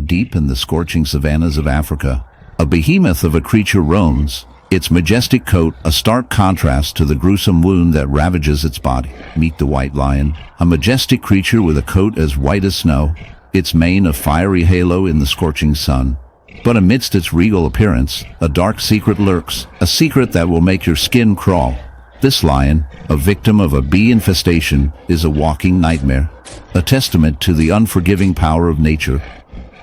deep in the scorching savannas of Africa. A behemoth of a creature roams, its majestic coat a stark contrast to the gruesome wound that ravages its body. Meet the white lion, a majestic creature with a coat as white as snow, its mane a fiery halo in the scorching sun. But amidst its regal appearance, a dark secret lurks, a secret that will make your skin crawl. This lion, a victim of a bee infestation, is a walking nightmare, a testament to the unforgiving power of nature.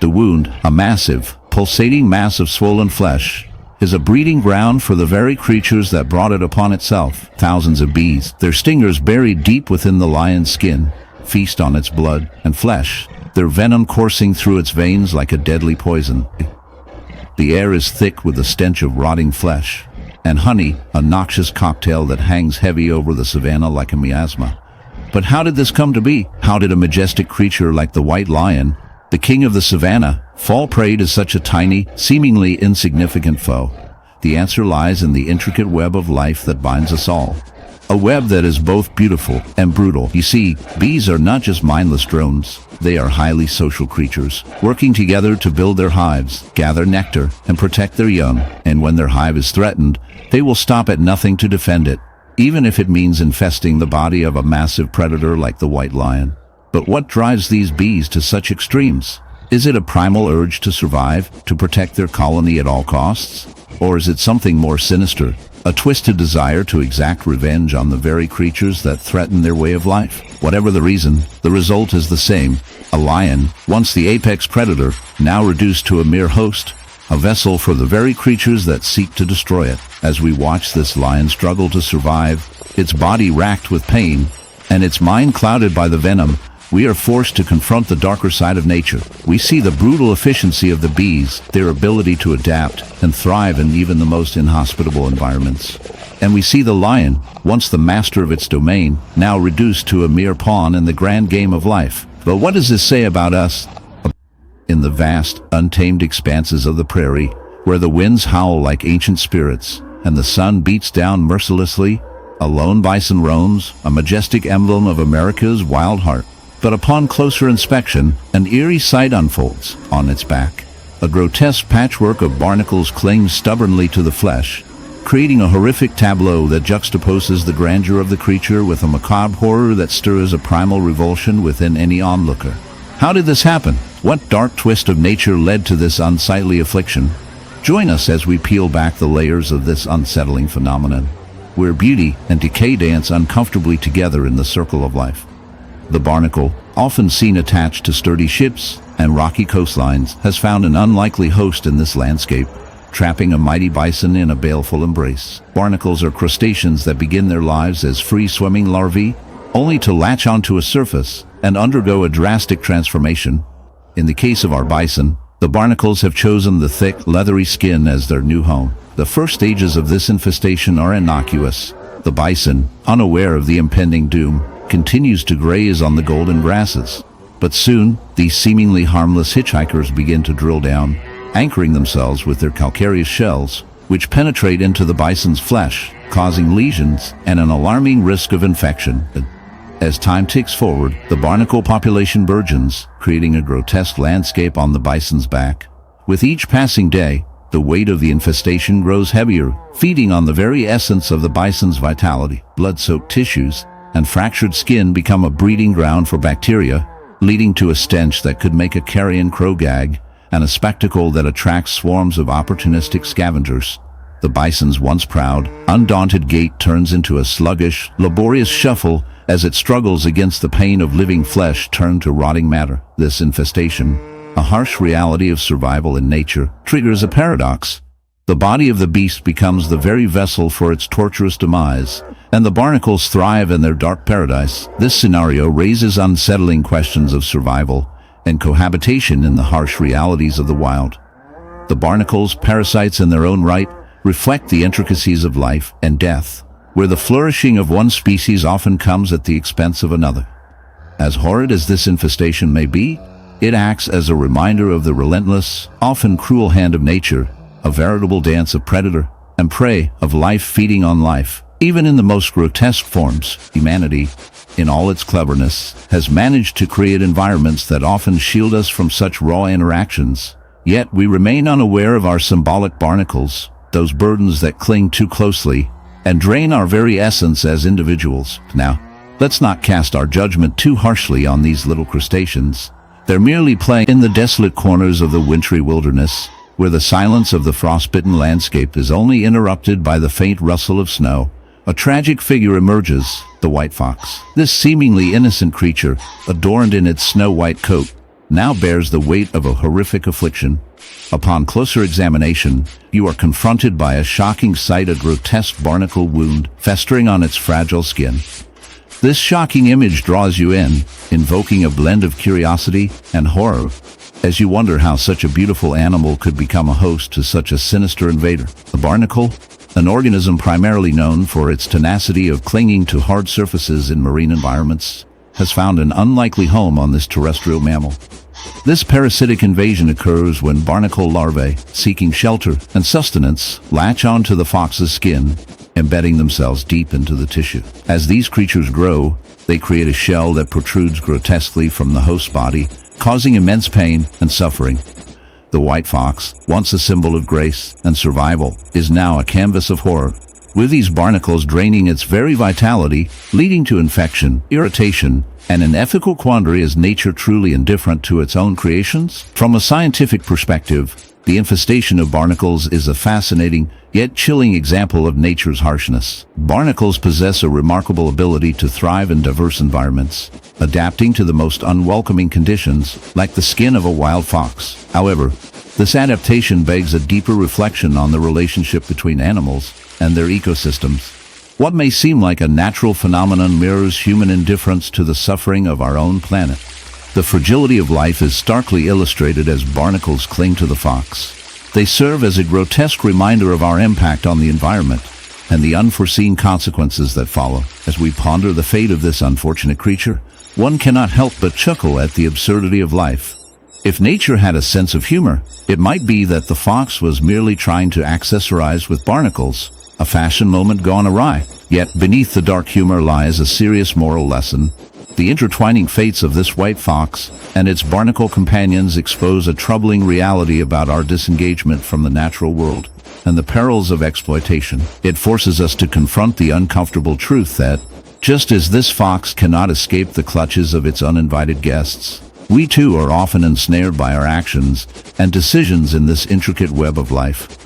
The wound, a massive, pulsating mass of swollen flesh, is a breeding ground for the very creatures that brought it upon itself. Thousands of bees, their stingers buried deep within the lion's skin, feast on its blood and flesh, their venom coursing through its veins like a deadly poison. The air is thick with the stench of rotting flesh, and honey, a noxious cocktail that hangs heavy over the savannah like a miasma. But how did this come to be? How did a majestic creature like the white lion, the king of the savannah, fall prey to such a tiny, seemingly insignificant foe? The answer lies in the intricate web of life that binds us all. A web that is both beautiful and brutal. You see, bees are not just mindless drones. They are highly social creatures, working together to build their hives, gather nectar, and protect their young. And when their hive is threatened, they will stop at nothing to defend it, even if it means infesting the body of a massive predator like the white lion. But what drives these bees to such extremes? Is it a primal urge to survive, to protect their colony at all costs? Or is it something more sinister, a twisted desire to exact revenge on the very creatures that threaten their way of life? Whatever the reason, the result is the same. A lion, once the apex predator, now reduced to a mere host, a vessel for the very creatures that seek to destroy it. As we watch this lion struggle to survive, its body racked with pain, and its mind clouded by the venom, we are forced to confront the darker side of nature. We see the brutal efficiency of the bees, their ability to adapt and thrive in even the most inhospitable environments. And we see the lion, once the master of its domain, now reduced to a mere pawn in the grand game of life. But what does this say about us? In the vast, untamed expanses of the prairie, where the winds howl like ancient spirits, and the sun beats down mercilessly, a lone bison roams, a majestic emblem of America's wild heart. But upon closer inspection, an eerie sight unfolds. On its back, a grotesque patchwork of barnacles clings stubbornly to the flesh, creating a horrific tableau that juxtaposes the grandeur of the creature with a macabre horror that stirs a primal revulsion within any onlooker. How did this happen? What dark twist of nature led to this unsightly affliction? Join us as we peel back the layers of this unsettling phenomenon, where beauty and decay dance uncomfortably together in the circle of life. The barnacle, often seen attached to sturdy ships and rocky coastlines, has found an unlikely host in this landscape, trapping a mighty bison in a baleful embrace. Barnacles are crustaceans that begin their lives as free-swimming larvae, only to latch onto a surface and undergo a drastic transformation. In the case of our bison, the barnacles have chosen the thick, leathery skin as their new home. The first stages of this infestation are innocuous. The bison, unaware of the impending doom, continues to graze on the golden grasses. But soon, these seemingly harmless hitchhikers begin to drill down, anchoring themselves with their calcareous shells, which penetrate into the bison's flesh, causing lesions and an alarming risk of infection. As time ticks forward, the barnacle population burgeons, creating a grotesque landscape on the bison's back. With each passing day, the weight of the infestation grows heavier, feeding on the very essence of the bison's vitality. Blood-soaked tissues and fractured skin become a breeding ground for bacteria, leading to a stench that could make a carrion crow gag, and a spectacle that attracts swarms of opportunistic scavengers. The bison's once proud, undaunted gait turns into a sluggish, laborious shuffle as it struggles against the pain of living flesh turned to rotting matter. This infestation, a harsh reality of survival in nature, triggers a paradox. The body of the beast becomes the very vessel for its torturous demise, and the barnacles thrive in their dark paradise. This scenario raises unsettling questions of survival and cohabitation in the harsh realities of the wild. The barnacles, parasites in their own right, reflect the intricacies of life and death, where the flourishing of one species often comes at the expense of another. As horrid as this infestation may be, it acts as a reminder of the relentless, often cruel hand of nature, a veritable dance of predator and prey, of life feeding on life. Even in the most grotesque forms, humanity, in all its cleverness, has managed to create environments that often shield us from such raw interactions. Yet we remain unaware of our symbolic barnacles, those burdens that cling too closely and drain our very essence as individuals. Now, let's not cast our judgment too harshly on these little crustaceans. They're merely playing in the desolate corners of the wintry wilderness, where the silence of the frostbitten landscape is only interrupted by the faint rustle of snow. A tragic figure emerges, the white fox. This seemingly innocent creature, adorned in its snow-white coat, now bears the weight of a horrific affliction. Upon closer examination, you are confronted by a shocking sight: a grotesque barnacle wound festering on its fragile skin. This shocking image draws you in, invoking a blend of curiosity and horror, as you wonder how such a beautiful animal could become a host to such a sinister invader. The barnacle, an organism primarily known for its tenacity of clinging to hard surfaces in marine environments, has found an unlikely home on this terrestrial mammal. This parasitic invasion occurs when barnacle larvae, seeking shelter and sustenance, latch onto the fox's skin, embedding themselves deep into the tissue. As these creatures grow, they create a shell that protrudes grotesquely from the host body, causing immense pain and suffering. The white fox, once a symbol of grace and survival, is now a canvas of horror, with these barnacles draining its very vitality, leading to infection, irritation, and an ethical quandary: is nature truly indifferent to its own creations? From a scientific perspective, the infestation of barnacles is a fascinating, yet chilling example of nature's harshness. Barnacles possess a remarkable ability to thrive in diverse environments, adapting to the most unwelcoming conditions, like the skin of a wild fox. However, this adaptation begs a deeper reflection on the relationship between animals and their ecosystems. What may seem like a natural phenomenon mirrors human indifference to the suffering of our own planet. The fragility of life is starkly illustrated as barnacles cling to the fox. They serve as a grotesque reminder of our impact on the environment and the unforeseen consequences that follow. As we ponder the fate of this unfortunate creature, one cannot help but chuckle at the absurdity of life. If nature had a sense of humor, it might be that the fox was merely trying to accessorize with barnacles, a fashion moment gone awry. Yet beneath the dark humor lies a serious moral lesson. The intertwining fates of this white fox and its barnacle companions expose a troubling reality about our disengagement from the natural world and the perils of exploitation. It forces us to confront the uncomfortable truth that, just as this fox cannot escape the clutches of its uninvited guests, we too are often ensnared by our actions and decisions in this intricate web of life.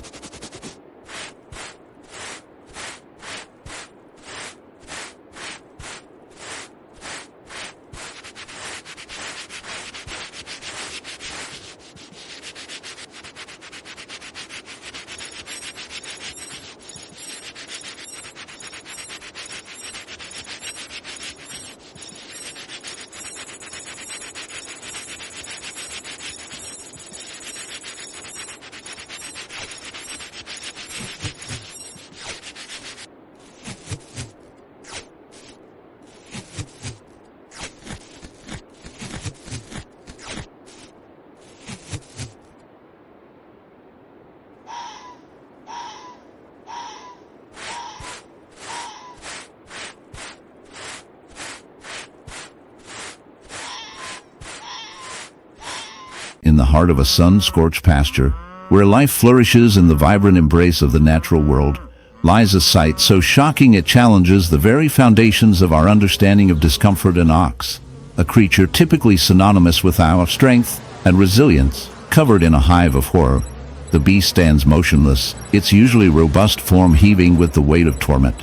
In the heart of a sun-scorched pasture, where life flourishes in the vibrant embrace of the natural world, lies a sight so shocking it challenges the very foundations of our understanding of discomfort: an ox, a creature typically synonymous with our strength and resilience. Covered in a hive of horror, the beast stands motionless, its usually robust form heaving with the weight of torment.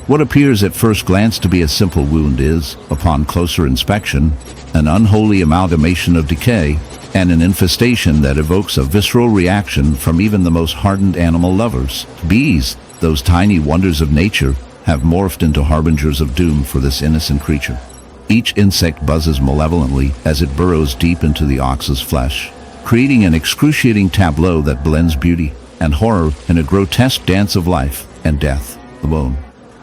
What appears at first glance to be a simple wound is, upon closer inspection, an unholy amalgamation of decay and an infestation that evokes a visceral reaction from even the most hardened animal lovers. Bees, those tiny wonders of nature, have morphed into harbingers of doom for this innocent creature. Each insect buzzes malevolently as it burrows deep into the ox's flesh, creating an excruciating tableau that blends beauty and horror in a grotesque dance of life and death. The bone,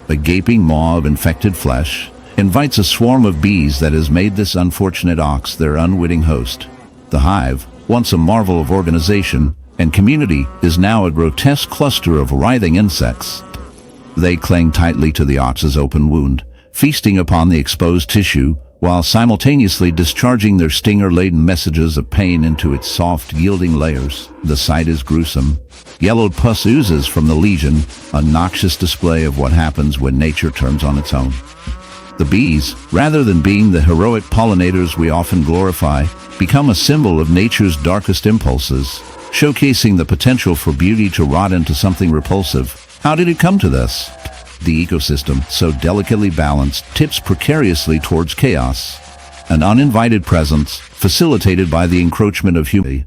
a gaping maw of infected flesh, invites a swarm of bees that has made this unfortunate ox their unwitting host. The hive, once a marvel of organization and community, is now a grotesque cluster of writhing insects. They cling tightly to the ox's open wound, feasting upon the exposed tissue, while simultaneously discharging their stinger-laden messages of pain into its soft, yielding layers. The sight is gruesome. Yellowed pus oozes from the lesion, a noxious display of what happens when nature turns on its own. The bees, rather than being the heroic pollinators we often glorify, become a symbol of nature's darkest impulses, showcasing the potential for beauty to rot into something repulsive. How did it come to this? The ecosystem, so delicately balanced, tips precariously towards chaos, an uninvited presence facilitated by the encroachment of humanity.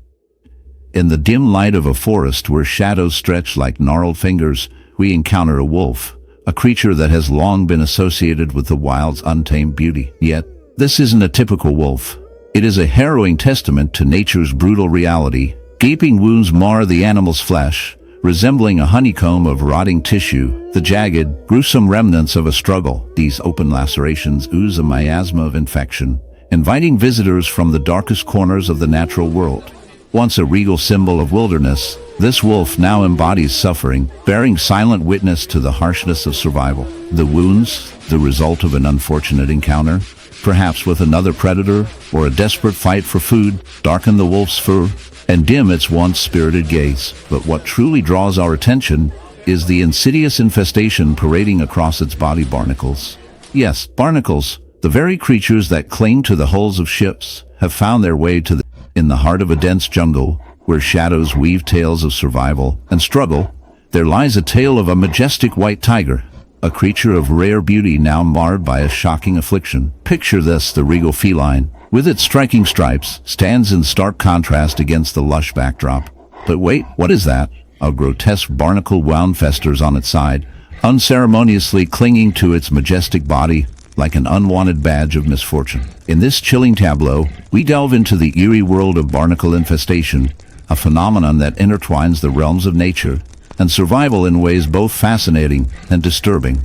In the dim light of a forest where shadows stretch like gnarled fingers, we encounter a wolf, a creature that has long been associated with the wild's untamed beauty. Yet, this isn't a typical wolf. It is a harrowing testament to nature's brutal reality. Gaping wounds mar the animal's flesh, resembling a honeycomb of rotting tissue, the jagged, gruesome remnants of a struggle. These open lacerations ooze a miasma of infection, inviting visitors from the darkest corners of the natural world. Once a regal symbol of wilderness, this wolf now embodies suffering, bearing silent witness to the harshness of survival. The wounds, the result of an unfortunate encounter, perhaps with another predator, or a desperate fight for food, darken the wolf's fur and dim its once spirited gaze. But what truly draws our attention is the insidious infestation parading across its body. Barnacles. Yes, barnacles, the very creatures that cling to the hulls of ships, have found their way to in the heart of a dense jungle, where shadows weave tales of survival and struggle. There lies a tale of a majestic white tiger, a creature of rare beauty now marred by a shocking affliction. Picture this: the regal feline, with its striking stripes, stands in stark contrast against the lush backdrop. But wait, what is that? A grotesque barnacle wound festers on its side, unceremoniously clinging to its majestic body like an unwanted badge of misfortune. In this chilling tableau, we delve into the eerie world of barnacle infestation, a phenomenon that intertwines the realms of nature and survival in ways both fascinating and disturbing.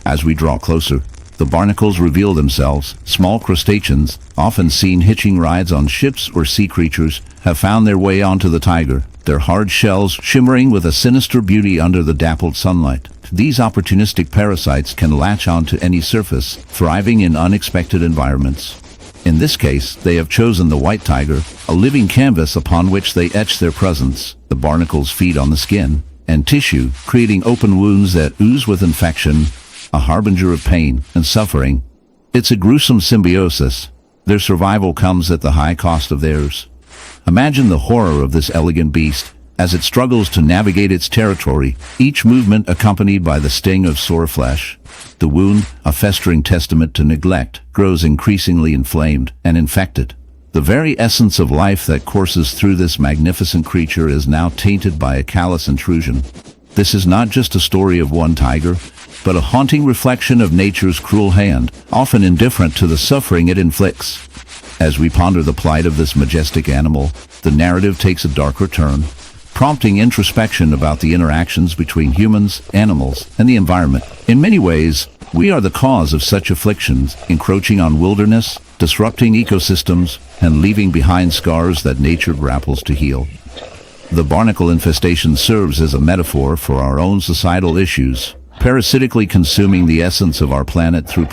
As we draw closer, the barnacles reveal themselves. Small crustaceans, often seen hitching rides on ships or sea creatures, have found their way onto the tiger, their hard shells shimmering with a sinister beauty under the dappled sunlight. These opportunistic parasites can latch onto any surface, thriving in unexpected environments. In this case, they have chosen the white tiger, a living canvas upon which they etch their presence. The barnacles feed on the skin and tissue, creating open wounds that ooze with infection, a harbinger of pain and suffering. It's a gruesome symbiosis. Their survival comes at the high cost of theirs. Imagine the horror of this elegant beast as it struggles to navigate its territory, each movement accompanied by the sting of sore flesh. The wound, a festering testament to neglect, grows increasingly inflamed and infected. The very essence of life that courses through this magnificent creature is now tainted by a callous intrusion. This is not just a story of one tiger, but a haunting reflection of nature's cruel hand, often indifferent to the suffering it inflicts. As we ponder the plight of this majestic animal, the narrative takes a darker turn, prompting introspection about the interactions between humans, animals, and the environment. In many ways, we are the cause of such afflictions, encroaching on wilderness, disrupting ecosystems, and leaving behind scars that nature grapples to heal. The barnacle infestation serves as a metaphor for our own societal issues, parasitically consuming the essence of our planet through